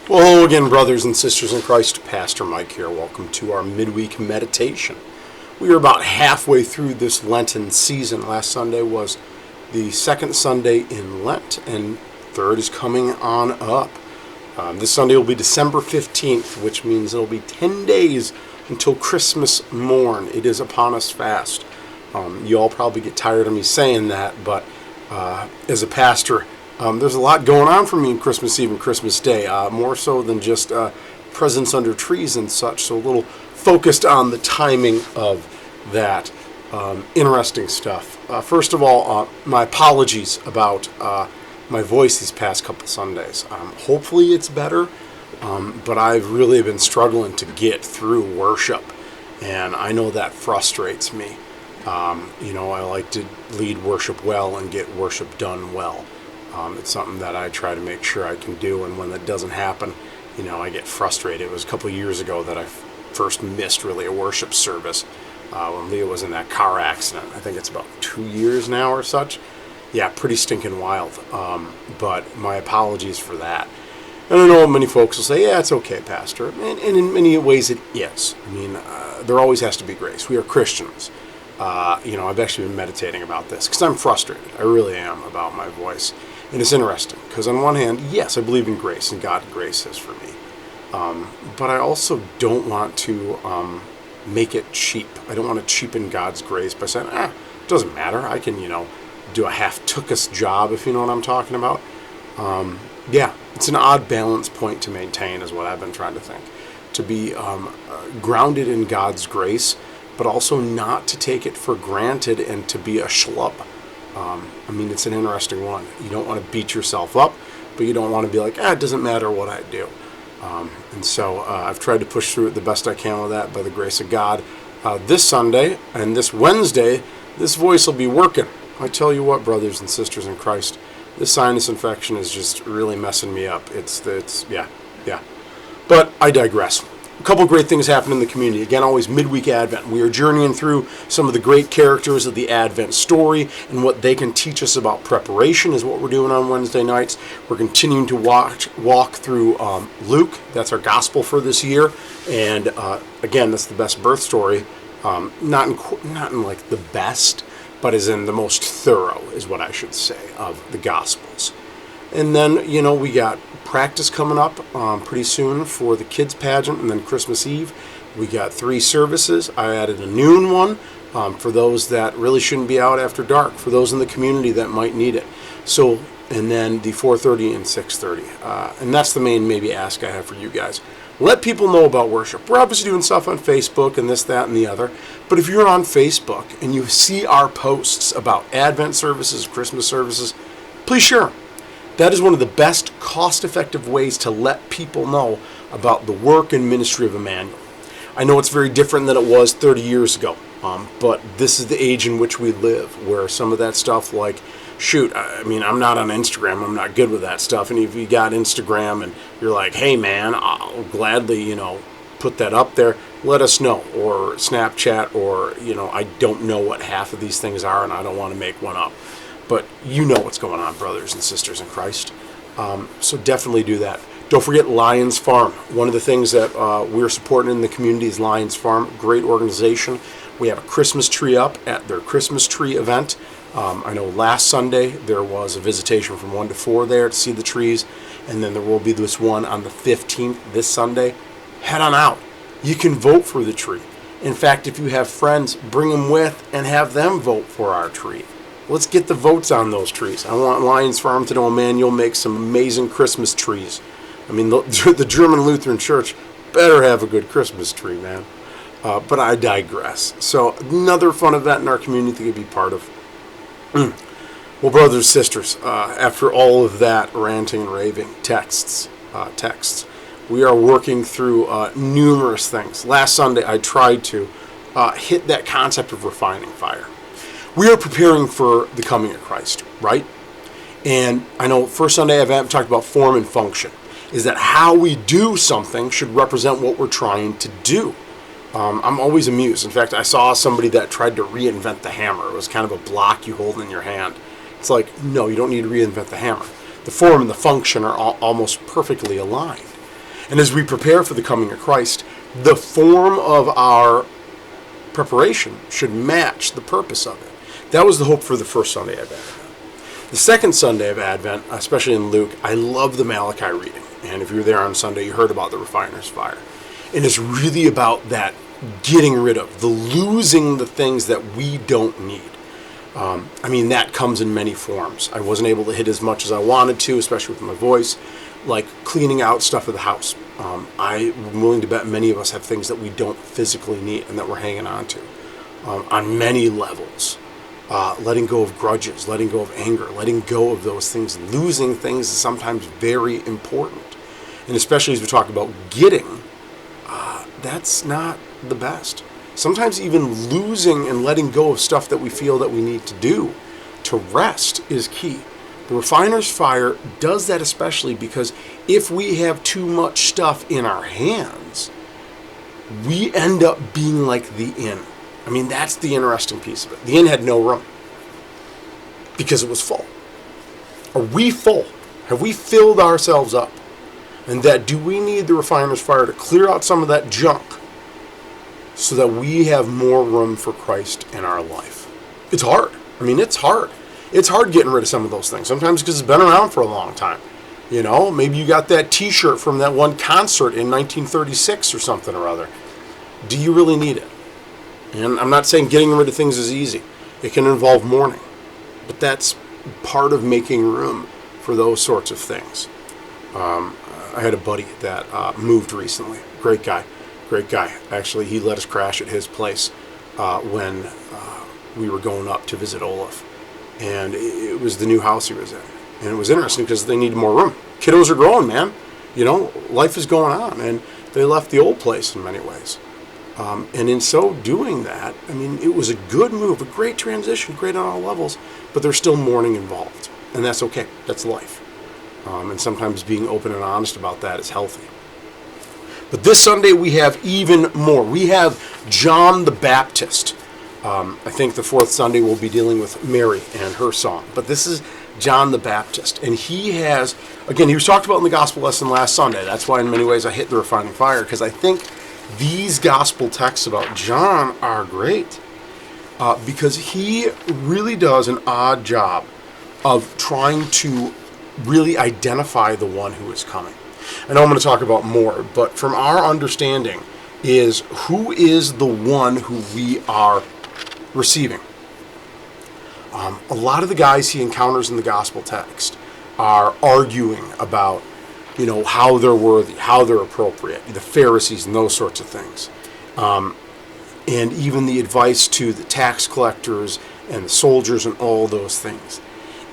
Well, hello again, brothers and sisters in Christ. Pastor Mike here. Welcome to our midweek meditation. We are about halfway through this Lenten season. Last Sunday was the second Sunday in Lent, and third is coming on up. This Sunday will be December 15th, which means it'll be 10 days until Christmas morn. It is upon us fast. You all probably get tired of me saying that, but as a pastor, there's a lot going on for me on Christmas Eve and Christmas Day, more so than just presents under trees and such, so a little focused on the timing of that. Interesting stuff. First of all, my apologies about my voice these past couple Sundays. Hopefully it's better, but I've really been struggling to get through worship, and I know that frustrates me. I like to lead worship well and get worship done well. It's something that I try to make sure I can do, and when that doesn't happen, I get frustrated. It was a couple of years ago that I first missed really a worship service when Leah was in that car accident. I think it's about 2 years now or such. Yeah, pretty stinking wild. But my apologies for that. And I know many folks will say, yeah, it's okay, Pastor. And in many ways it is. There always has to be grace. We are Christians. I've actually been meditating about this because I'm frustrated. I really am about my voice. And it's interesting because on one hand, yes, I believe in grace and God's grace is for me. But I also don't want to make it cheap. I don't want to cheapen God's grace by saying, it doesn't matter. I can, do a half-tookus job, if you know what I'm talking about. It's an odd balance point to maintain is what I've been trying to think. To be grounded in God's grace, but also not to take it for granted and to be a schlub. It's an interesting one. You don't want to beat yourself up, but you don't want to be like, it doesn't matter what I do. So I've tried to push through it the best I can with that by the grace of God. This Sunday and this Wednesday, this voice will be working. I tell you what, brothers and sisters in Christ, this sinus infection is just really messing me up. Yeah. But I digress. A couple great things happen in the community. Again, always midweek Advent. We are journeying through some of the great characters of the Advent story and what they can teach us about preparation is what we're doing on Wednesday nights. We're continuing to walk through Luke. That's our gospel for this year. And again, that's the best birth story. Not in like the best, but as in the most thorough is what I should say of the Gospels. And then, we got practice coming up pretty soon for the kids pageant, and then Christmas Eve. We got 3 services. I added a noon one for those that really shouldn't be out after dark, for those in the community that might need it. So, and then the 4:30 and 6:30. And that's the main maybe ask I have for you guys. Let people know about worship. We're obviously doing stuff on Facebook and this, that, and the other. But if you're on Facebook and you see our posts about Advent services, Christmas services, please share them. That is one of the best cost-effective ways to let people know about the work and ministry of Emmanuel. I know it's very different than it was 30 years ago, but this is the age in which we live, where some of that stuff like, I'm not on Instagram, I'm not good with that stuff, and if you got Instagram and you're like, hey man, I'll gladly, put that up there, let us know, or Snapchat, or, I don't know what half of these things are and I don't want to make one up. But you know what's going on, brothers and sisters in Christ. So definitely do that. Don't forget Lions Farm. One of the things that we're supporting in the community is Lions Farm. Great organization. We have a Christmas tree up at their Christmas tree event. I know last Sunday there was a visitation from 1 to 4 there to see the trees. And then there will be this one on the 15th, this Sunday. Head on out. You can vote for the tree. In fact, if you have friends, bring them with and have them vote for our tree. Let's get the votes on those trees. I want Lions Farm to know Emmanuel makes some amazing Christmas trees. The German Lutheran Church better have a good Christmas tree, man. But I digress. So another fun event in our community to be part of. Well, brothers and sisters, after all of that ranting and raving, texts, we are working through numerous things. Last Sunday, I tried to hit that concept of refining fire. We are preparing for the coming of Christ, right? And I know first Sunday I've talked about form and function, is that how we do something should represent what we're trying to do. I'm always amused. In fact, I saw somebody that tried to reinvent the hammer. It was kind of a block you hold in your hand. It's like, no, you don't need to reinvent the hammer. The form and the function are almost perfectly aligned. And as we prepare for the coming of Christ, the form of our preparation should match the purpose of it. That was the hope for the first Sunday of Advent. The second Sunday of Advent, especially in Luke, I love the Malachi reading. And if you were there on Sunday, you heard about the refiner's fire. And it's really about that getting rid of, the losing the things that we don't need. That comes in many forms. I wasn't able to hit as much as I wanted to, especially with my voice, like cleaning out stuff of the house. I'm willing to bet many of us have things that we don't physically need and that we're hanging on to on many levels. Letting go of grudges, letting go of anger, letting go of those things. Losing things is sometimes very important. And especially as we talk about getting, that's not the best. Sometimes even losing and letting go of stuff that we feel that we need to do to rest is key. The refiner's fire does that especially because if we have too much stuff in our hands, we end up being like the inn. That's the interesting piece of it. The inn had no room because it was full. Are we full? Have we filled ourselves up? And that do we need the refiner's fire to clear out some of that junk so that we have more room for Christ in our life? It's hard. It's hard. It's hard getting rid of some of those things. Sometimes because it's been around for a long time. Maybe you got that t-shirt from that one concert in 1936 or something or other. Do you really need it? And I'm not saying getting rid of things is easy. It can involve mourning. But that's part of making room for those sorts of things. I had a buddy that moved recently. Great guy. Actually, he let us crash at his place when we were going up to visit Olaf. And it was the new house he was in. And it was interesting because they needed more room. Kiddos are growing, man. Life is going on. And they left the old place in many ways. And in so doing that, it was a good move, a great transition, great on all levels. But there's still mourning involved. And that's okay. That's life. And sometimes being open and honest about that is healthy. But this Sunday we have even more. We have John the Baptist. I think the fourth Sunday we'll be dealing with Mary and her song. But this is John the Baptist. And he has, again, he was talked about in the gospel lesson last Sunday. That's why in many ways I hit the refining fire, because I think these gospel texts about John are great. Because he really does an odd job of trying to really identify the one who is coming. I know I'm going to talk about more, but from our understanding is who is the one who we are receiving. A lot of the guys he encounters in the gospel text are arguing about, how they're worthy, how they're appropriate, the Pharisees and those sorts of things. And even the advice to the tax collectors and the soldiers and all those things.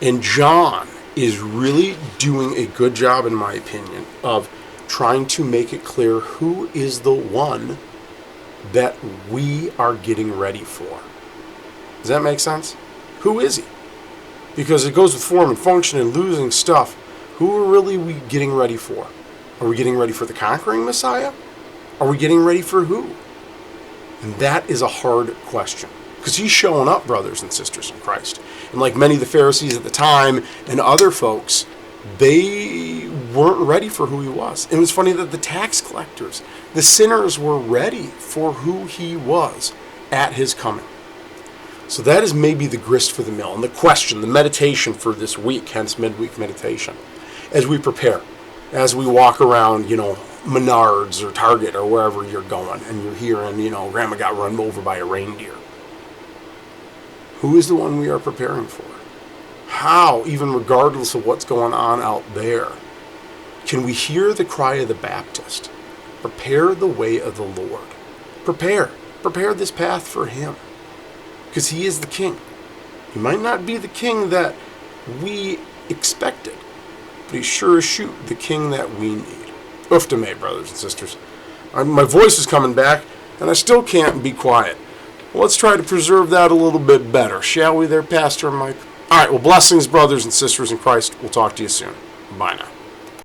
And John is really doing a good job, in my opinion, of trying to make it clear who is the one that we are getting ready for. Does that make sense? Who is he? Because it goes with form and function and losing stuff. Who are really we getting ready for? Are we getting ready for the conquering Messiah? Are we getting ready for who? And that is a hard question. Because he's showing up, brothers and sisters in Christ. And like many of the Pharisees at the time and other folks, they weren't ready for who he was. It was funny that the tax collectors, the sinners, were ready for who he was at his coming. So that is maybe the grist for the mill. And the question, the meditation for this week, hence midweek meditation, as we prepare, as we walk around, Menards or Target or wherever you're going, and you're hearing, Grandma got run over by a reindeer. Who is the one we are preparing for? How, even regardless of what's going on out there, can we hear the cry of the Baptist? Prepare the way of the Lord. Prepare this path for him. Because he is the king. He might not be the king that we expected, but he sure as shoot the king that we need. Uftame, brothers and sisters. My voice is coming back, and I still can't be quiet. Well, let's try to preserve that a little bit better, shall we there, Pastor Mike? All right, well, blessings, brothers and sisters in Christ. We'll talk to you soon. Bye now.